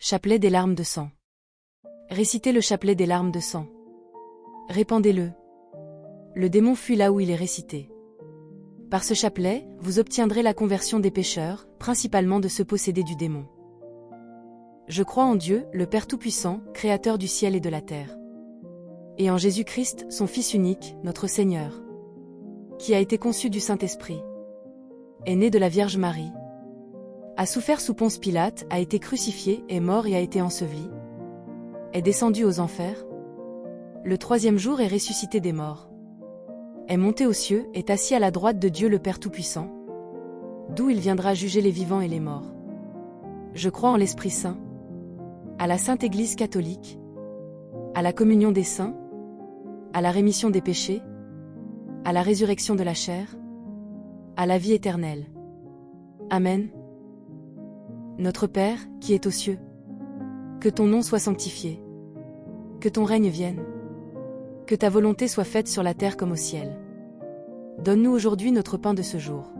Chapelet des larmes de sang. Récitez le chapelet des larmes de sang. Répandez-le. Le démon fuit là où il est récité. Par ce chapelet, vous obtiendrez la conversion des pécheurs, principalement de ceux possédés du démon. Je crois en Dieu, le Père Tout-Puissant, Créateur du ciel et de la terre. Et en Jésus-Christ, son Fils unique, notre Seigneur, qui a été conçu du Saint-Esprit, est né de la Vierge Marie, a souffert sous Ponce Pilate, a été crucifié, est mort et a été enseveli, est descendu aux enfers, le troisième jour est ressuscité des morts, est monté aux cieux, est assis à la droite de Dieu le Père Tout-Puissant, d'où il viendra juger les vivants et les morts. Je crois en l'Esprit Saint, à la Sainte Église catholique, à la communion des saints, à la rémission des péchés, à la résurrection de la chair, à la vie éternelle. Amen. Notre Père, qui es aux cieux, que ton nom soit sanctifié, que ton règne vienne, que ta volonté soit faite sur la terre comme au ciel. Donne-nous aujourd'hui notre pain de ce jour.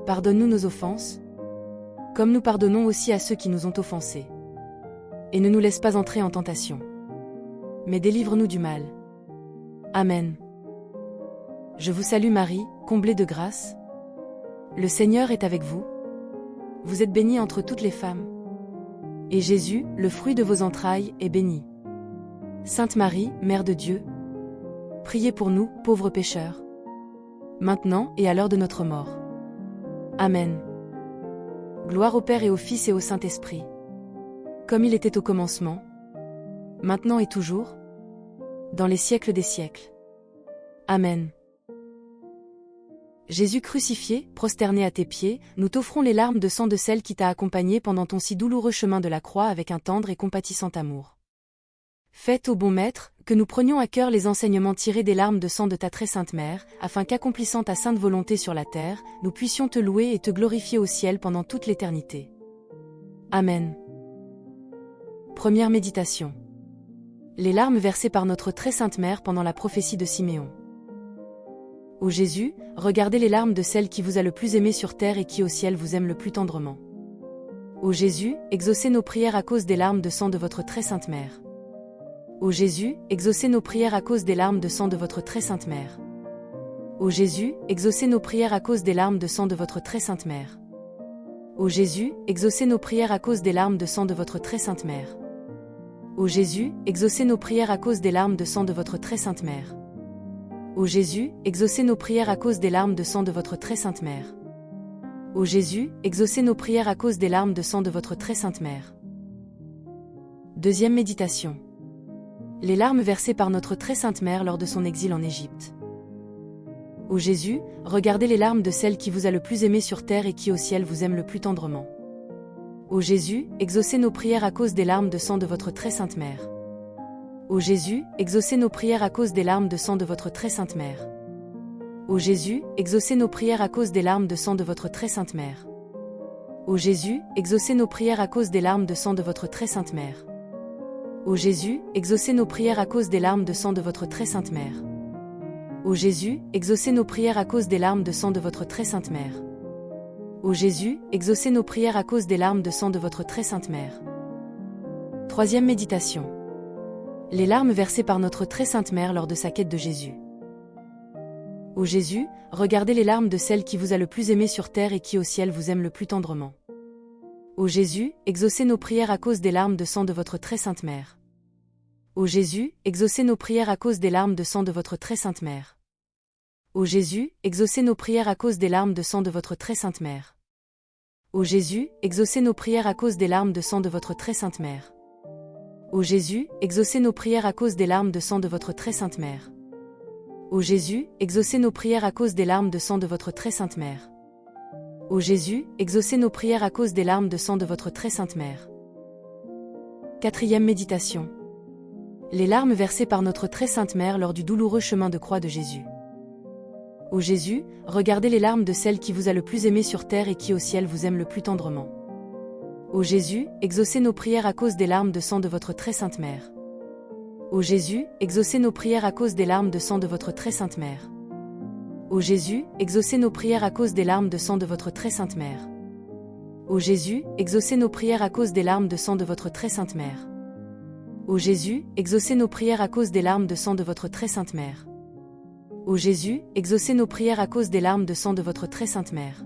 Pardonne-nous nos offenses, comme nous pardonnons aussi à ceux qui nous ont offensés. Et ne nous laisse pas entrer en tentation, mais délivre-nous du mal. Amen. Je vous salue Marie, comblée de grâce. Le Seigneur est avec vous. Vous êtes bénie entre toutes les femmes. Et Jésus, le fruit de vos entrailles, est béni. Sainte Marie, Mère de Dieu, priez pour nous, pauvres pécheurs, maintenant et à l'heure de notre mort. Amen. Gloire au Père et au Fils et au Saint-Esprit, comme il était au commencement, maintenant et toujours, dans les siècles des siècles. Amen. Jésus crucifié, prosterné à tes pieds, nous t'offrons les larmes de sang de celle qui t'a accompagné pendant ton si douloureux chemin de la croix avec un tendre et compatissant amour. Faites, ô bon Maître, que nous prenions à cœur les enseignements tirés des larmes de sang de ta très sainte Mère, afin qu'accomplissant ta sainte volonté sur la terre, nous puissions te louer et te glorifier au ciel pendant toute l'éternité. Amen. Première méditation. Les larmes versées par notre très sainte Mère pendant la prophétie de Siméon. Ô Jésus, regardez les larmes de celle qui vous a le plus aimé sur terre et qui au ciel vous aime le plus tendrement. Ô Jésus, exaucez nos prières à cause des larmes de sang de votre très sainte Mère. Ô Jésus, exaucez nos prières à cause des larmes de sang de votre très sainte Mère. Ô Jésus, exaucez nos prières à cause des larmes de sang de votre très sainte Mère. Ô Jésus, exaucez nos prières à cause des larmes de sang de votre très sainte Mère. Ô Jésus, exaucez nos prières à cause des larmes de sang de votre très sainte Mère. Ô Jésus, exaucez nos prières à cause des larmes de sang de votre très sainte Mère. Ô Jésus, exaucez nos prières à cause des larmes de sang de votre très sainte Mère. Deuxième méditation. Les larmes versées par notre très sainte Mère lors de son exil en Égypte. Ô Jésus, regardez les larmes de celle qui vous a le plus aimé sur terre et qui au ciel vous aime le plus tendrement. Ô Jésus, exaucez nos prières à cause des larmes de sang de votre très sainte Mère. Ô Jésus, exaucez nos prières à cause des larmes de sang de votre très sainte Mère. Ô Jésus, exaucez nos prières à cause des larmes de sang de votre très sainte Mère. Ô Jésus, exaucez nos prières à cause des larmes de sang de votre très sainte Mère. Ô Jésus, exaucez nos prières à cause des larmes de sang de votre très sainte Mère. Ô Jésus, exaucez nos prières à cause des larmes de sang de votre très sainte Mère. Ô Jésus, exaucez nos prières à cause des larmes de sang de votre très sainte Mère. Troisième méditation. Les larmes versées par notre très sainte Mère lors de sa quête de Jésus. Ô Jésus, regardez les larmes de celle qui vous a le plus aimé sur terre et qui au ciel vous aime le plus tendrement. Ô Jésus, exaucez nos prières à cause des larmes de sang de votre très sainte Mère. Ô Jésus, exaucez nos prières à cause des larmes de sang de votre très sainte Mère. Ô Jésus, exaucez nos prières à cause des larmes de sang de votre très sainte Mère. Ô Jésus, exaucez nos prières à cause des larmes de sang de votre très sainte Mère. Ô Jésus, exaucez nos prières à cause des larmes de sang de votre très sainte Mère. Ô Jésus, exaucez nos prières à cause des larmes de sang de votre très sainte Mère. Ô Jésus, exaucez nos prières à cause des larmes de sang de votre très sainte Mère. Quatrième méditation. Les larmes versées par notre très sainte Mère lors du douloureux chemin de croix de Jésus. Ô Jésus, regardez les larmes de celle qui vous a le plus aimé sur terre et qui au ciel vous aime le plus tendrement. Ô Jésus, exaucez nos prières à cause des larmes de sang de votre très sainte Mère. Ô Jésus, exaucez nos prières à cause des larmes de sang de votre très sainte Mère. Ô Jésus, exaucez nos prières à cause des larmes de sang de votre très sainte Mère. Ô Jésus, exaucez nos prières à cause des larmes de sang de votre très sainte mère. Ô Jésus, exaucez nos prières à cause des larmes de sang de votre très sainte mère. Ô Jésus, exaucez nos prières à cause des larmes de sang de votre très sainte mère.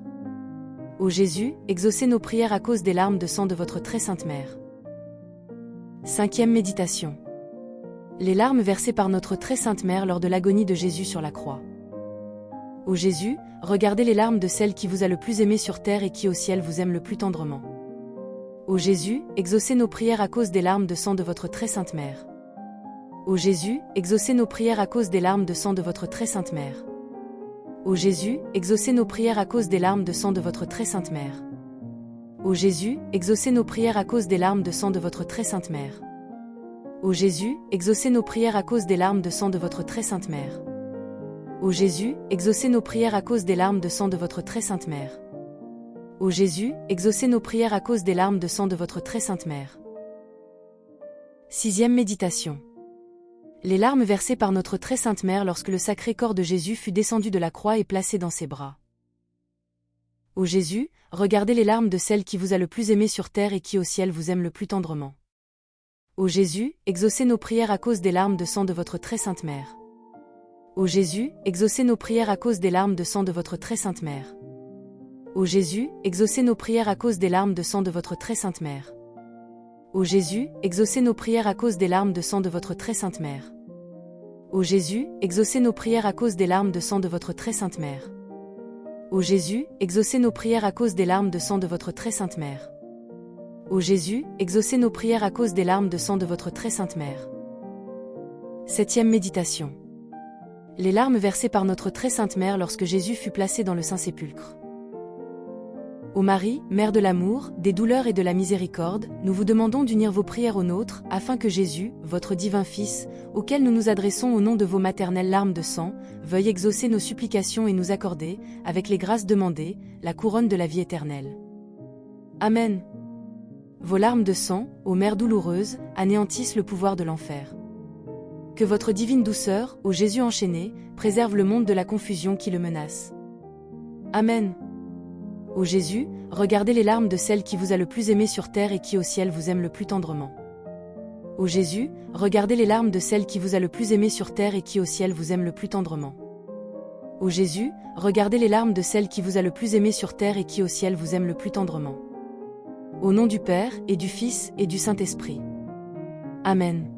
Ô Jésus, exaucez nos prières à cause des larmes de sang de votre très sainte mère. Cinquième méditation. Les larmes versées par notre très sainte mère lors de l'agonie de Jésus sur la croix. Ô Jésus, regardez les larmes de celle qui vous a le plus aimé sur terre et qui au ciel vous aime le plus tendrement. Ô Jésus, exaucez nos prières à cause des larmes de sang de votre très sainte mère. Ô Jésus, exaucez nos prières à cause des larmes de sang de votre très sainte mère. Ô Jésus, exaucez nos prières à cause des larmes de sang de votre très sainte mère. Ô Jésus, exaucez nos prières à cause des larmes de sang de votre très sainte mère. Ô Jésus, exaucez nos prières à cause des larmes de sang de votre très sainte mère. Ô Jésus, exaucez nos prières à cause des larmes de sang de votre très sainte mère. Ô Jésus, exaucez nos prières à cause des larmes de sang de votre très sainte mère. Sixième méditation. Les larmes versées par notre très sainte mère lorsque le sacré corps de Jésus fut descendu de la croix et placé dans ses bras. Ô Jésus, regardez les larmes de celle qui vous a le plus aimé sur terre et qui au ciel vous aime le plus tendrement. Ô Jésus, exaucez nos prières à cause des larmes de sang de votre très sainte mère. Ô Jésus, exaucez nos prières à cause des larmes de sang de votre très sainte mère. Ô Jésus, exaucez nos prières à cause des larmes de sang de votre très sainte mère. Ô Jésus, exaucez nos prières à cause des larmes de sang de votre très sainte mère. Ô Jésus, exaucez nos prières à cause des larmes de sang de votre très sainte mère. Ô Jésus, exaucez nos prières à cause des larmes de sang de votre très sainte mère. Ô Jésus, exaucez nos prières à cause des larmes de sang de votre très sainte mère. Septième méditation. Les larmes versées par notre très sainte mère lorsque Jésus fut placé dans le Saint-Sépulcre. Ô Marie, Mère de l'amour, des douleurs et de la miséricorde, nous vous demandons d'unir vos prières aux nôtres, afin que Jésus, votre divin Fils, auquel nous nous adressons au nom de vos maternelles larmes de sang, veuille exaucer nos supplications et nous accorder, avec les grâces demandées, la couronne de la vie éternelle. Amen. Vos larmes de sang, ô Mère douloureuse, anéantissent le pouvoir de l'enfer. Que votre divine douceur, ô Jésus enchaîné, préserve le monde de la confusion qui le menace. Amen. Ô Jésus, regardez les larmes de celle qui vous a le plus aimé sur terre et qui au ciel vous aime le plus tendrement. Ô Jésus, regardez les larmes de celle qui vous a le plus aimé sur terre et qui au ciel vous aime le plus tendrement. Ô Jésus, regardez les larmes de celle qui vous a le plus aimé sur terre et qui au ciel vous aime le plus tendrement. Au nom du Père, et du Fils, et du Saint-Esprit. Amen.